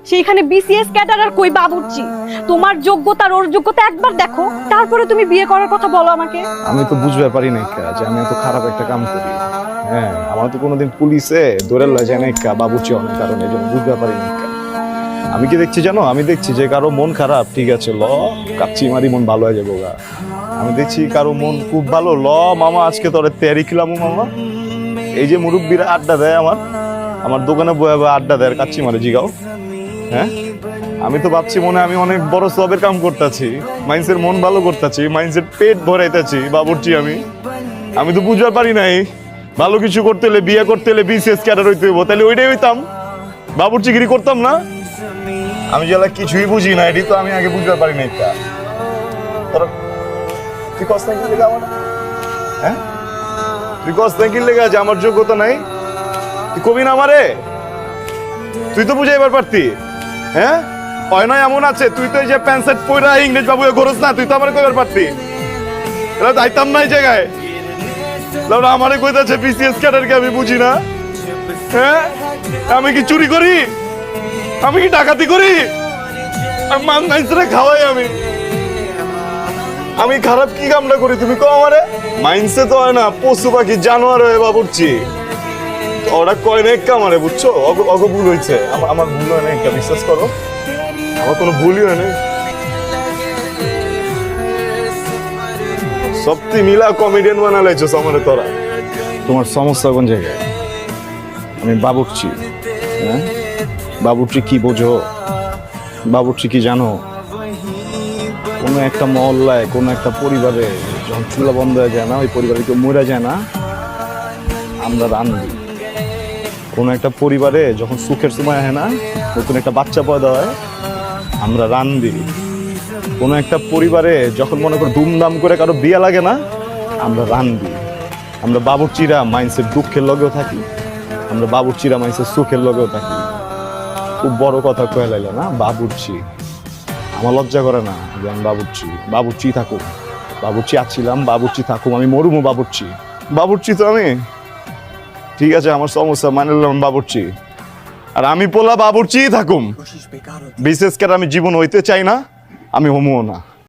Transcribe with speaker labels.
Speaker 1: সেইখানে BCS cadre আর কই বাবুর্চি। তোমার যোগ্যতা আর ওর যোগ্যতা একবার দেখো, তারপরে তুমি বিয়ে করার কথা বলো আমাকে।
Speaker 2: আমি তো বুঝতে পারি না যে আমি এত খারাপ একটা কাম করি। হ্যাঁ, আমার তো কোনোদিন পুলিশে ধরে লয় যায় না বাবুর্চি অনেক কারণে, এই জন্য বুঝতে পারি না। আমি কি দেখছি জানো, আমি দেখছি যে কারো মন খারাপ, ঠিক আছে ল কাচ্চি মারি মন ভালো হয়ে যাবো গা। আমি দেখছি কারো মন খুব ভালো, ল মামা আজকে তোরে তেয়ারি খিলামু মামা। এই যে মুরব্বীরা আড্ডা দেয় আমার দোকানে বয়ে বয়ে আড্ডা দেয় কাচ্চি মারে জিগাও। হ্যাঁ, আমি তো ভাবছি মনে আমি অনেক বড় সবের কাম করতেছি, মাইন্সের মন ভালো করতেছি, মাইন্সের পেট ভরাইতেছি বাবুর্চি। আমি তো বুঝতে পারি নাই ভালো কিছু করতে হলে, বিয়ে করতে হলে বিসিএস ক্যাডার হইতে হইব, তাহলে ওইটাই হইতাম, বাবুর্চিগিরি করতাম না। আমি যেটা কিছুই বুঝি না, এটি তো আমি আগে বুঝতে পারি না। তুই কষ্ট লেগে আমার, হ্যাঁ তুই কষ্ট লেগে আছে আমার যোগ্যতা নাই, তুই কবি না আমারে, তুই তো বুঝাইবার পারতি। হ্যাঁ, হয় নয় এমন আছে, তুই তো এই যে প্যান্ট শার্ট পরা ইংরেজ বাবু ঘরস না, তুই তো আমার কইবার পারতি। এটা যাইতাম না এই জায়গায়, আমারে কইতাছে বিসিএস ক্যাডারকে আমি বুঝি না। হ্যাঁ, আমি কি চুরি করি, আমি কি ডাকাতি করি, মাংসরে খাওয়াই আমি খারাপ কি কামটা করি তুমি কো আমারে? মাইন্সে তো হয় না, পশু পাখি জানোয়ার হয়ে বাবুর্চি, ওরা কয় না কামারে, বুঝছো? অগ ভুল হয়েছে, আমার ভুল হয় না, একটা বিশ্বাস করো, আমার কোনো ভুলই হয় না। সত্যি মিলা কমেডিয়ান বানালাইছো আমারে তোরা। তোমার সমস্যা কোন জায়গায়? আমি বাবুর্চি। হ্যাঁ, বাবুর্চি কি বোঝো, বাবুর্চি কি জানো? কোনো একটা মহল্লায়, কোনো একটা পরিবারে যখন চুলা বন্ধ হয়ে যায় না, ওই পরিবারে কেউ মরে যায় না, আমরা রান্ধি। কোনো একটা পরিবারে যখন সুখের সময় হয় না, নতুন একটা বাচ্চা পয়দা হয়, আমরা রান্ধি। কোনো একটা পরিবারে যখন মনে করো ধুমধাম করে কারো বিয়ে লাগে না, আমরা রান্ধি। আমরা বাবুর্চিরা মাইন্সের দুঃখের লগেও থাকি, আমরা বাবুর্চিরা মাইন্সের সুখের লগেও থাকি। খুব বড় কথা কয়ে লাইলে না বাবুর্চি, আমার লজ্জা করে না যে আমি বাবুর্চি থাকুক, বাবুর্চি আছিলাম, বাবুর্চি থাকুক, আমি মরুমো বাবুর্চি তো আমি, ঠিক আছে আমার সমস্যা মানে নিলাম বাবুর্চি, আর আমি পোলা বাবুর্চি থাকুম। বিশেষ করে আমি জীবন হইতে চাই না, আমি হমুও না।